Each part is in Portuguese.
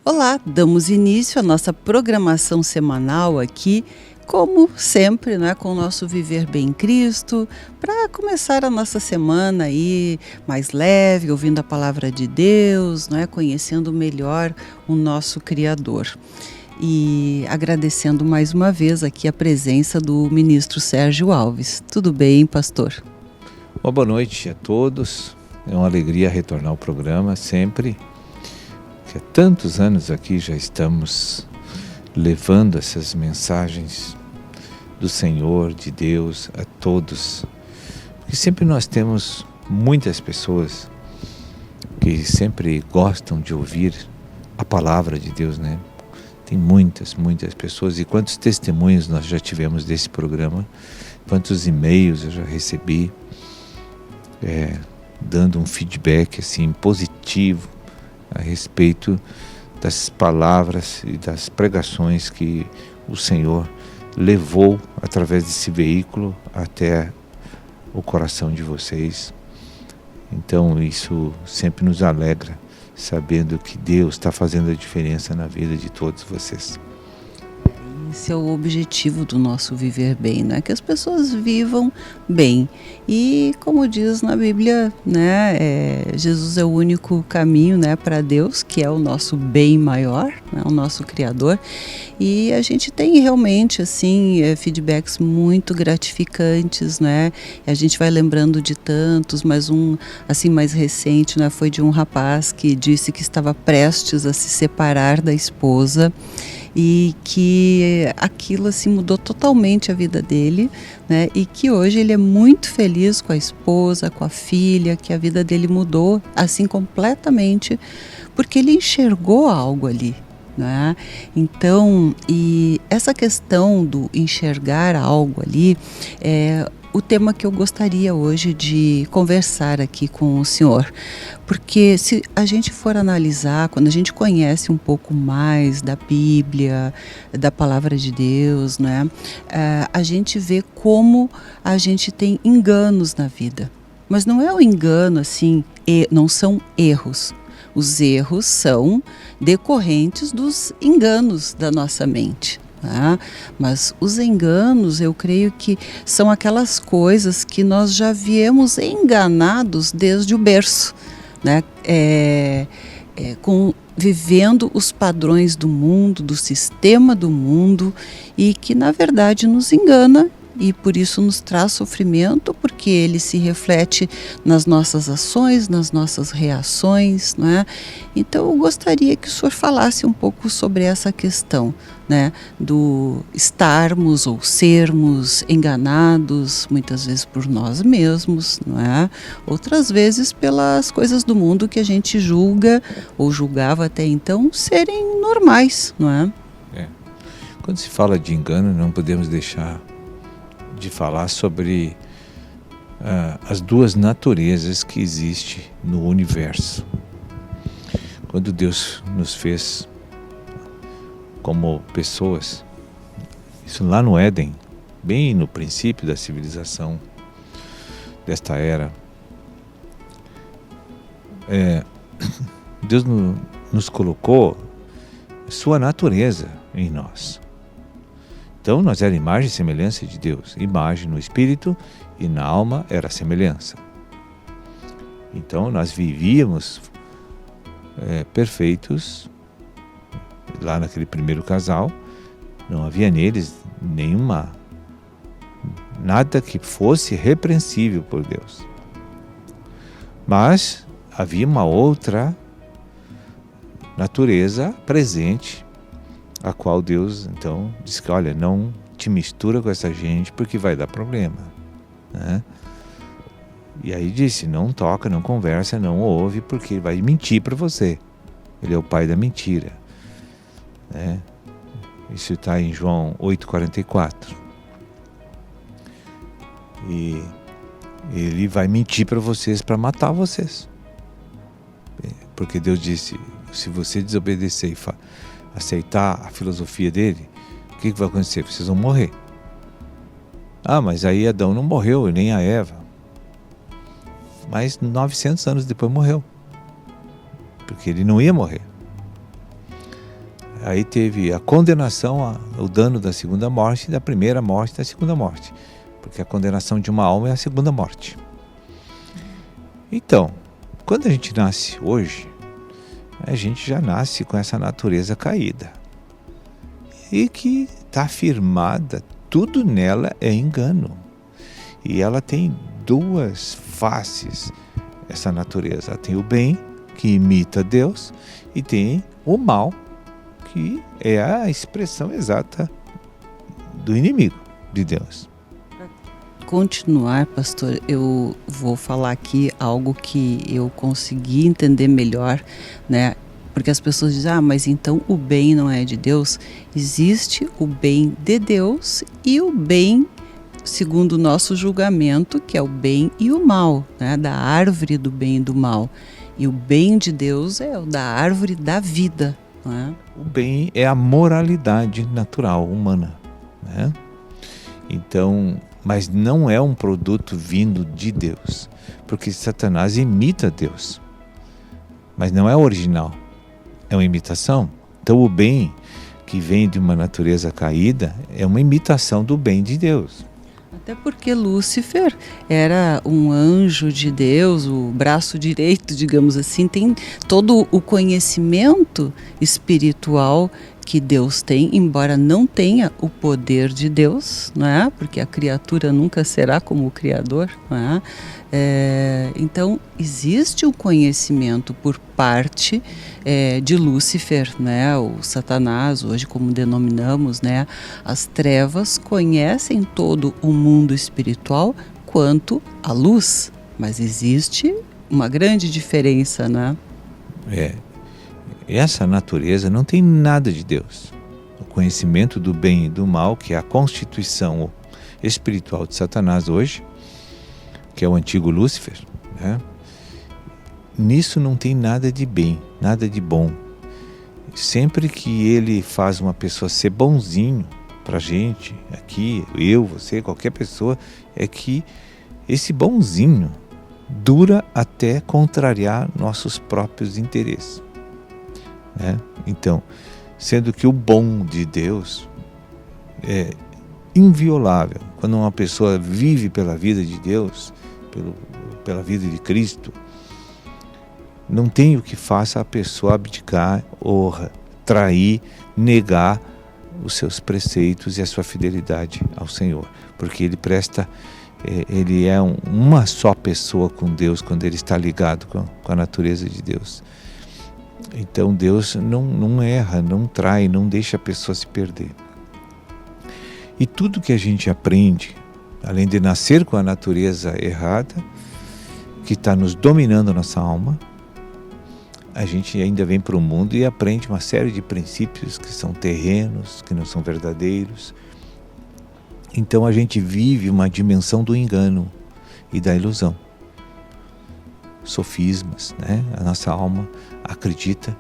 Olá, damos início à nossa programação semanal aqui, como sempre, né, com o nosso Viver Bem em Cristo, para começar a nossa semana aí mais leve, ouvindo a palavra de Deus, né, conhecendo melhor o nosso Criador. E agradecendo mais uma vez aqui a presença do ministro Sérgio Alves. Tudo bem, pastor? Uma boa noite a todos. É uma alegria retornar ao programa sempre. Que há tantos anos aqui já estamos levando essas mensagens do Senhor, de Deus, a todos. Porque sempre nós temos muitas pessoas que sempre gostam de ouvir a palavra de Deus, né? Tem muitas pessoas. E quantos testemunhos nós já tivemos desse programa, quantos e-mails eu já recebi, dando um feedback assim positivo a respeito das palavras e das pregações que o Senhor levou através desse veículo até o coração de vocês. Então isso sempre nos alegra, sabendo que Deus está fazendo a diferença na vida de todos vocês. Esse é o objetivo do nosso viver bem, né? Que as pessoas vivam bem. E como diz na Bíblia, né? Jesus é o único caminho, né, para Deus, que é o nosso bem maior, né, o nosso Criador. E a gente tem realmente assim feedbacks muito gratificantes, né? A gente vai lembrando de tantos, mas um assim mais recente, né, foi de um rapaz que disse que estava prestes a se separar da esposa. E que aquilo assim mudou totalmente a vida dele, né? E que hoje ele é muito feliz com a esposa, com a filha, que a vida dele mudou assim completamente, porque ele enxergou algo ali, né? Então, e essa questão do enxergar algo ali é o tema que eu gostaria hoje de conversar aqui com o senhor, porque se a gente for analisar, quando a gente conhece um pouco mais da Bíblia, da Palavra de Deus, né, a gente vê como a gente tem enganos na vida, mas não é o engano assim, não são erros. Os erros são decorrentes dos enganos da nossa mente. Tá? Mas os enganos, eu creio que são aquelas coisas que nós já viemos enganados desde o berço, né? Vivendo os padrões do mundo, do sistema do mundo, e que na verdade nos engana e por isso nos traz sofrimento, porque ele se reflete nas nossas ações, nas nossas reações, né? Então eu gostaria que o senhor falasse um pouco sobre essa questão, né, do estarmos ou sermos enganados muitas vezes por nós mesmos, não é? Outras vezes pelas coisas do mundo que a gente julga ou julgava até então serem normais, não é? Quando se fala de engano, não podemos deixar de falar sobre as duas naturezas que existem no universo. Quando Deus nos fez como pessoas, isso lá no Éden, bem no princípio da civilização desta era, Deus nos colocou sua natureza em nós. Então nós éramos imagem e semelhança de Deus. Imagem no espírito e na alma era semelhança. Então nós vivíamos perfeitos. Lá naquele primeiro casal, não havia neles nada que fosse repreensível por Deus. Mas havia uma outra natureza presente, a qual Deus então disse que, olha, não te mistura com essa gente porque vai dar problema, né? E aí disse, não toca, não conversa, não ouve, porque ele vai mentir para você. Ele é o pai da mentira, né? Isso está em João 8,44. E ele vai mentir para vocês, para matar vocês. Porque Deus disse, se você desobedecer e aceitar a filosofia dele, o que vai acontecer? Vocês vão morrer. Ah, mas aí Adão não morreu, nem a Eva. Mas 900 anos depois morreu. Porque ele não ia morrer. aí teve a condenação, o dano da segunda morte, da primeira morte e da segunda morte. Porque a condenação de uma alma é a segunda morte. Então, quando a gente nasce hoje, a gente já nasce com essa natureza caída. E que está afirmada, tudo nela é engano. E ela tem duas faces, essa natureza. Ela tem o bem, que imita Deus, e tem o mal, que é a expressão exata do inimigo de Deus. Continuar, pastor, eu vou falar aqui algo que eu consegui entender melhor, né? Porque as pessoas dizem, mas então o bem não é de Deus. Existe o bem de Deus e o bem, segundo o nosso julgamento, que é o bem e o mal, né? Da árvore do bem e do mal. E o bem de Deus é o da árvore da vida, né? O bem é a moralidade natural, humana, né? Então, mas não é um produto vindo de Deus, porque Satanás imita Deus, mas não é original, é uma imitação. Então o bem que vem de uma natureza caída é uma imitação do bem de Deus. Até porque Lúcifer era um anjo de Deus, o braço direito, digamos assim, tem todo o conhecimento espiritual que Deus tem, embora não tenha o poder de Deus, não é? Porque a criatura nunca será como o Criador, não é? Então existe o conhecimento por parte de Lúcifer, né? O Satanás, hoje como denominamos, né? As trevas conhecem todo o mundo espiritual quanto a luz, mas existe uma grande diferença, né? Essa natureza não tem nada de Deus. O conhecimento do bem e do mal, que é a constituição espiritual de Satanás hoje, que é o antigo Lúcifer, né? Nisso não tem nada de bem, nada de bom. Sempre que ele faz uma pessoa ser bonzinho pra gente, aqui, eu, você, qualquer pessoa, é que esse bonzinho dura até contrariar nossos próprios interesses. Então, sendo que o bom de Deus é inviolável. Quando uma pessoa vive pela vida de Deus, pela vida de Cristo, não tem o que faça a pessoa abdicar ou trair, negar os seus preceitos e a sua fidelidade ao Senhor, porque ele é uma só pessoa com Deus quando ele está ligado com a natureza de Deus. Então Deus não erra, não trai, não deixa a pessoa se perder. E tudo que a gente aprende, além de nascer com a natureza errada, que está nos dominando a nossa alma, a gente ainda vem para o mundo e aprende uma série de princípios que são terrenos, que não são verdadeiros. Então a gente vive uma dimensão do engano e da ilusão. Sofismas, né? A nossa alma acredita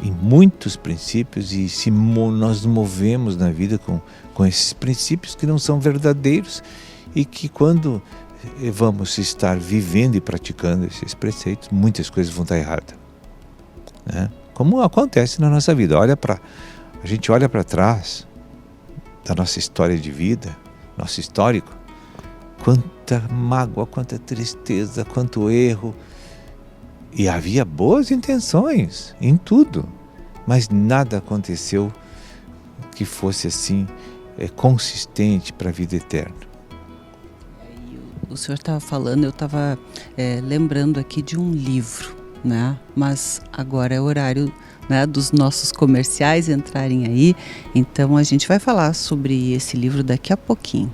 em muitos princípios e se nós movemos na vida com esses princípios que não são verdadeiros e que quando vamos estar vivendo e praticando esses preceitos, muitas coisas vão estar erradas, né? Como acontece na nossa vida. A gente olha para trás da nossa história de vida, nosso histórico, quanta mágoa, quanta tristeza, quanto erro. E havia boas intenções em tudo, mas nada aconteceu que fosse assim consistente para a vida eterna. O senhor estava falando, eu estava lembrando aqui de um livro, né? Mas agora é horário, né, dos nossos comerciais entrarem aí, então a gente vai falar sobre esse livro daqui a pouquinho.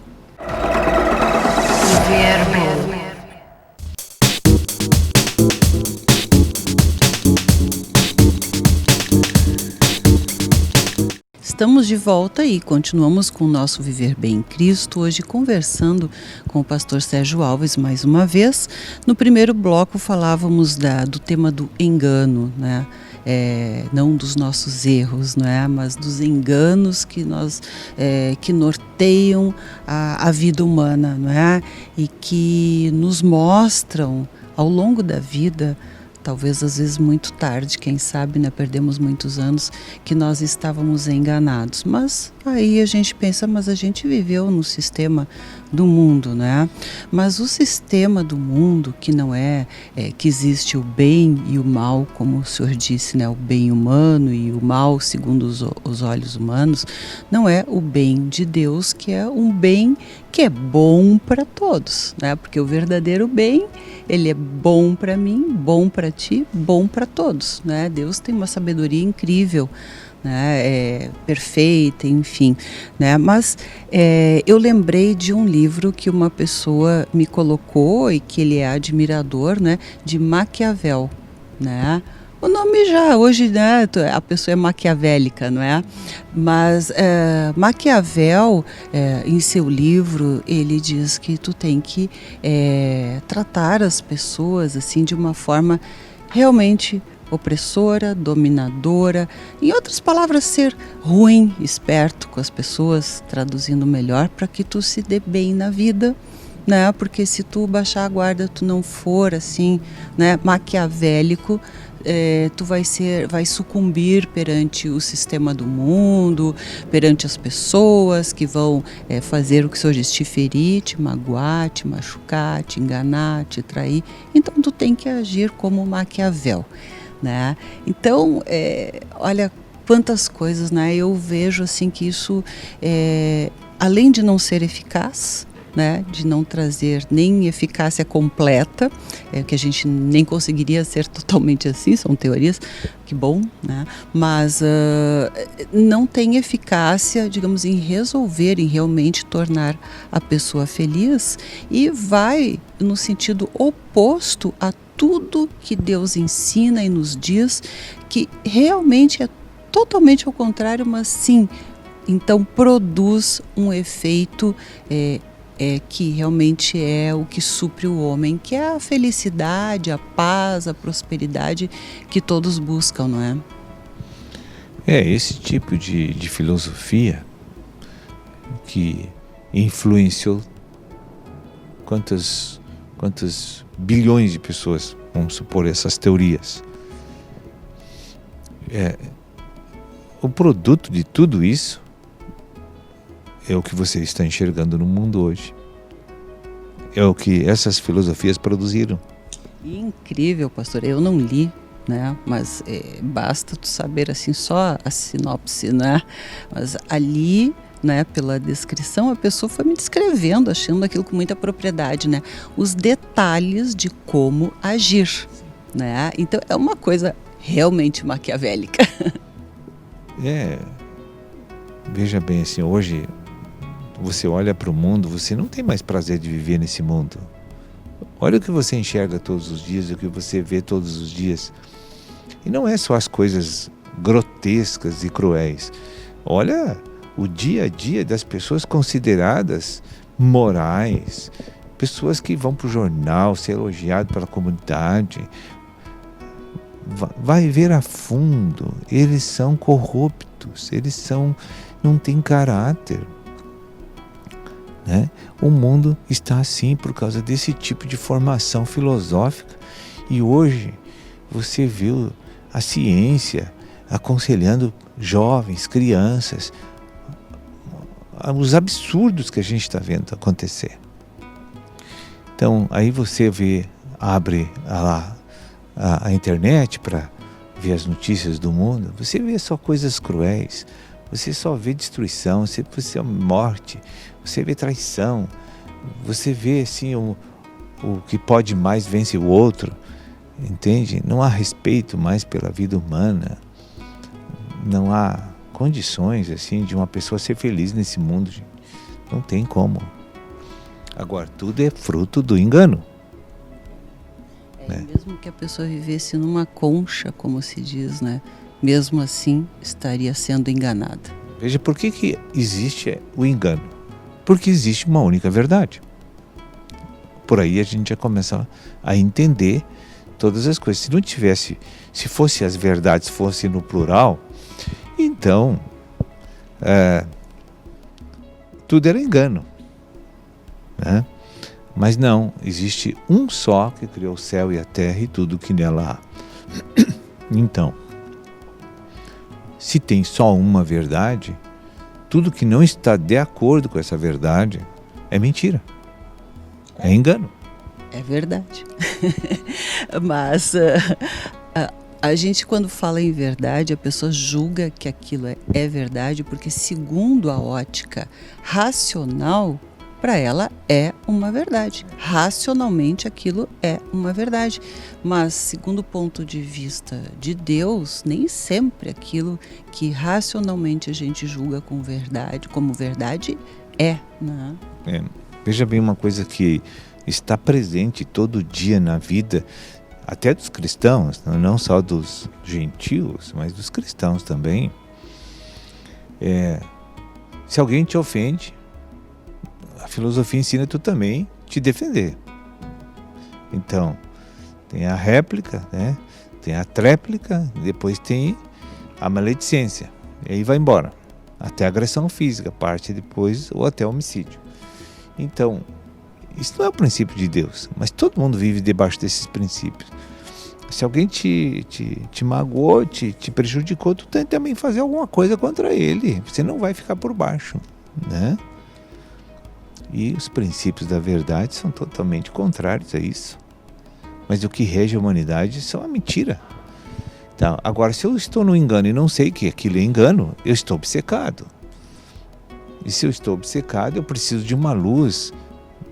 Estamos de volta e continuamos com o nosso Viver Bem em Cristo, hoje conversando com o pastor Sérgio Alves mais uma vez. No primeiro bloco falávamos do tema do engano, né? Não dos nossos erros, né? Mas dos enganos que que norteiam a vida humana, né? E que nos mostram ao longo da vida talvez às vezes muito tarde, quem sabe, né, perdemos muitos anos que nós estávamos enganados. Mas aí a gente pensa, mas a gente viveu no sistema do mundo, né? Mas o sistema do mundo, que não é, que existe o bem e o mal, como o senhor disse, né? O bem humano e o mal segundo os olhos humanos, não é o bem de Deus, que é um bem que é bom para todos, né? Porque o verdadeiro bem, ele é bom para mim, bom para ti, bom para todos, né? Deus tem uma sabedoria incrível, né, perfeita, enfim, né? Mas eu lembrei de um livro que uma pessoa me colocou e que ele é admirador, né, de Maquiavel, né? O nome já, hoje, né, a pessoa é maquiavélica, não é? Mas Maquiavel, em seu livro, ele diz que tu tem que tratar as pessoas assim de uma forma realmente opressora, dominadora, em outras palavras, ser ruim, esperto com as pessoas, traduzindo melhor, para que tu se dê bem na vida, né? Porque se tu baixar a guarda, tu não for assim, né, maquiavélico, tu vai sucumbir perante o sistema do mundo, perante as pessoas que vão fazer o que o senhor diz, te ferir, te magoar, te machucar, te enganar, te trair. Então tu tem que agir como Maquiavel, né? Então, olha quantas coisas, né? Eu vejo assim que isso, além de não ser eficaz, né, de não trazer nem eficácia completa, que a gente nem conseguiria ser totalmente assim, são teorias, que bom, né? Mas não tem eficácia, digamos, em resolver, em realmente tornar a pessoa feliz, e vai no sentido oposto a tudo que Deus ensina e nos diz, que realmente é totalmente ao contrário, mas sim, então produz um efeito que realmente é o que supre o homem, que é a felicidade, a paz, a prosperidade que todos buscam, não é? Esse tipo de filosofia que influenciou quantas bilhões de pessoas, vamos supor, essas teorias. O produto de tudo isso é o que você está enxergando no mundo hoje. É o que essas filosofias produziram. Incrível, pastor. Eu não li, né? Mas basta tu saber assim só a sinopse, né? Mas ali, né, pela descrição, a pessoa foi me descrevendo, achando aquilo com muita propriedade, né? Os detalhes de como agir, né? Então é uma coisa realmente maquiavélica. Veja bem, assim, hoje você olha para o mundo, você não tem mais prazer de viver nesse mundo. Olha o que você enxerga todos os dias, o que você vê todos os dias. E não é só as coisas grotescas e cruéis. Olha o dia a dia das pessoas consideradas morais, pessoas que vão para o jornal ser elogiado pela comunidade. Vai ver a fundo, eles são corruptos, não têm caráter. Né? O mundo está assim por causa desse tipo de formação filosófica, e hoje você viu a ciência aconselhando jovens, crianças, os absurdos que a gente está vendo acontecer. Então aí você abre a internet para ver as notícias do mundo, você vê só coisas cruéis, você só vê destruição, você vê morte, você vê traição, você vê assim o que pode mais vence o outro, entende? Não há respeito mais pela vida humana, não há condições assim de uma pessoa ser feliz nesse mundo, gente. Não tem como. Agora, tudo é fruto do engano. Né? Mesmo que a pessoa vivesse numa concha, como se diz, né? Mesmo assim estaria sendo enganada. Veja, por que existe o engano? Porque existe uma única verdade. Por aí a gente já começa a entender todas as coisas. Se fosse as verdades fossem no plural, então tudo era engano, né? Mas não, existe um só que criou o céu e a terra e tudo que nela há. Então, se tem só uma verdade, tudo que não está de acordo com essa verdade é mentira, é engano. É verdade. Mas a gente, quando fala em verdade, a pessoa julga que aquilo é verdade, porque segundo a ótica racional, para ela é uma verdade. Racionalmente aquilo é uma verdade. Mas segundo o ponto de vista de Deus, nem sempre aquilo que racionalmente a gente julga como verdade é, né? Veja bem uma coisa que está presente todo dia na vida, até dos cristãos, não só dos gentios, mas dos cristãos também. Se alguém te ofende, a filosofia ensina tu também te defender. Então, tem a réplica, né? Tem a tréplica, depois tem a maledicência. E aí vai embora. Até a agressão física, parte depois, ou até homicídio. Então, isso não é o princípio de Deus, mas todo mundo vive debaixo desses princípios. Se alguém te magoou, te prejudicou, tu tem também fazer alguma coisa contra ele. Você não vai ficar por baixo, né? E os princípios da verdade são totalmente contrários a isso. Mas o que rege a humanidade são a mentira. Então, agora, se eu estou no engano e não sei que aquilo é engano, eu estou obcecado. E se eu estou obcecado, eu preciso de uma luz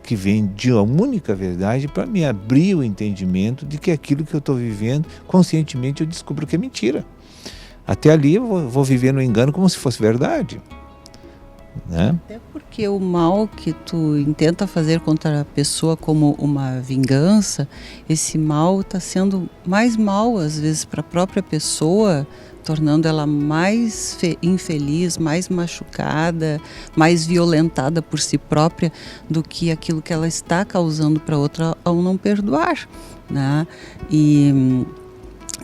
que vem de uma única verdade para me abrir o entendimento de que aquilo que eu estou vivendo, conscientemente eu descubro que é mentira. Até ali eu vou viver no engano como se fosse verdade. Né? Até porque o mal que tu intenta fazer contra a pessoa como uma vingança, esse mal está sendo mais mal às vezes para a própria pessoa, tornando ela mais infeliz, mais machucada, mais violentada por si própria do que aquilo que ela está causando para outra ao não perdoar, né? E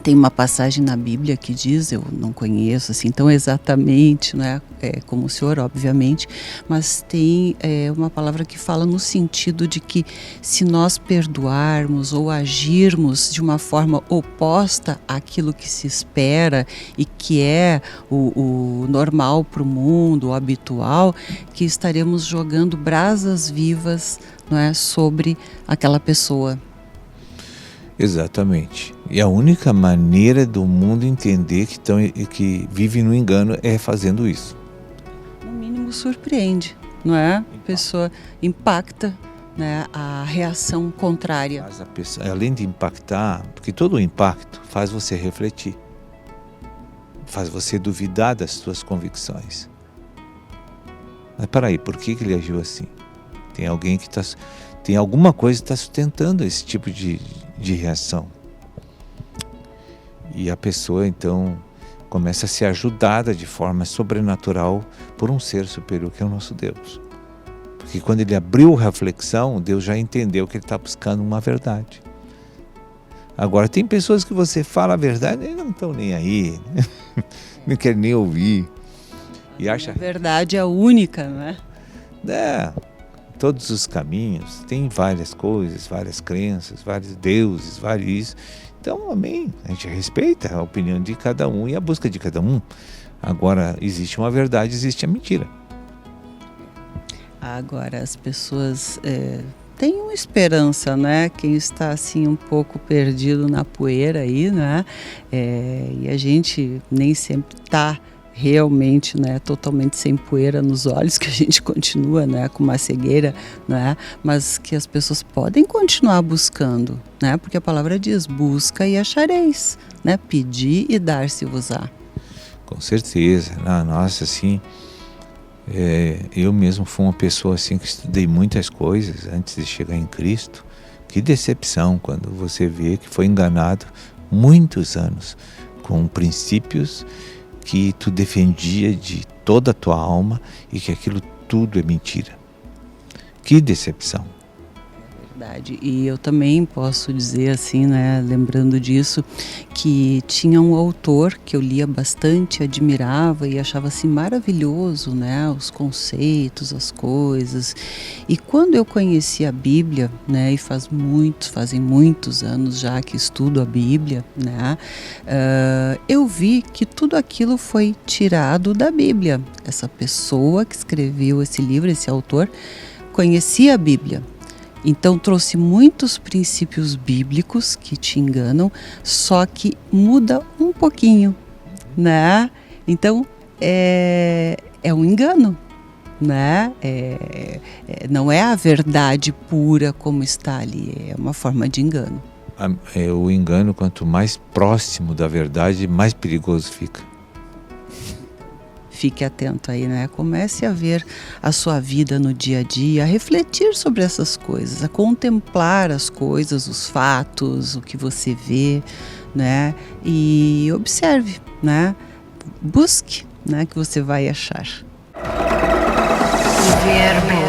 tem uma passagem na Bíblia que diz, eu não conheço assim tão exatamente, né, como o senhor, obviamente, mas tem uma palavra que fala no sentido de que se nós perdoarmos ou agirmos de uma forma oposta àquilo que se espera e que é o normal para o mundo, o habitual, que estaremos jogando brasas vivas, não é, sobre aquela pessoa. Exatamente. E a única maneira do mundo entender que vive no engano é fazendo isso. No mínimo surpreende, não é? A pessoa impacta, né, a reação contrária. Mas a pessoa, além de impactar, porque todo o impacto faz você refletir, faz você duvidar das suas convicções. Mas peraí, por que ele agiu assim? Tem alguém que tem alguma coisa que está sustentando esse tipo de reação. E a pessoa então começa a ser ajudada de forma sobrenatural por um ser superior que é o nosso Deus. Porque quando ele abriu a reflexão, Deus já entendeu que ele está buscando uma verdade. Agora tem pessoas que você fala a verdade e não estão nem aí, não querem nem ouvir. E acha... A verdade é a única, não é? Todos os caminhos, tem várias coisas, várias crenças, vários deuses, vários isso. Então, amém, a gente respeita a opinião de cada um e a busca de cada um. Agora, existe uma verdade, existe a mentira. Agora, as pessoas têm uma esperança, né? Quem está assim um pouco perdido na poeira aí, né? E a gente nem sempre está realmente, né, totalmente sem poeira nos olhos, que a gente continua, né, com uma cegueira, né, mas que as pessoas podem continuar buscando, né, porque a palavra diz, busca e achareis, né, pedir e dar-se-vos-á. Com certeza, nossa, assim, eu mesmo fui uma pessoa assim que estudei muitas coisas antes de chegar em Cristo. Que decepção quando você vê que foi enganado muitos anos com princípios que tu defendia de toda a tua alma e que aquilo tudo é mentira. Que decepção. Verdade. E eu também posso dizer assim, né, lembrando disso, que tinha um autor que eu lia bastante, admirava e achava assim maravilhoso, né, os conceitos, as coisas. E quando eu conheci a Bíblia, né, e fazem muitos anos já que estudo a Bíblia, né, eu vi que tudo aquilo foi tirado da Bíblia. Essa pessoa que escreveu esse livro, esse autor, conhecia a Bíblia. Então trouxe muitos princípios bíblicos que te enganam, só que muda um pouquinho, né? Então é um engano, né? Não é a verdade pura como está ali, é uma forma de engano. O engano, quanto mais próximo da verdade, mais perigoso fica. Fique atento aí, né? Comece a ver a sua vida no dia a dia, a refletir sobre essas coisas, a contemplar as coisas, os fatos, o que você vê, né? E observe, né? Busque, né? Que você vai achar. Viver bem.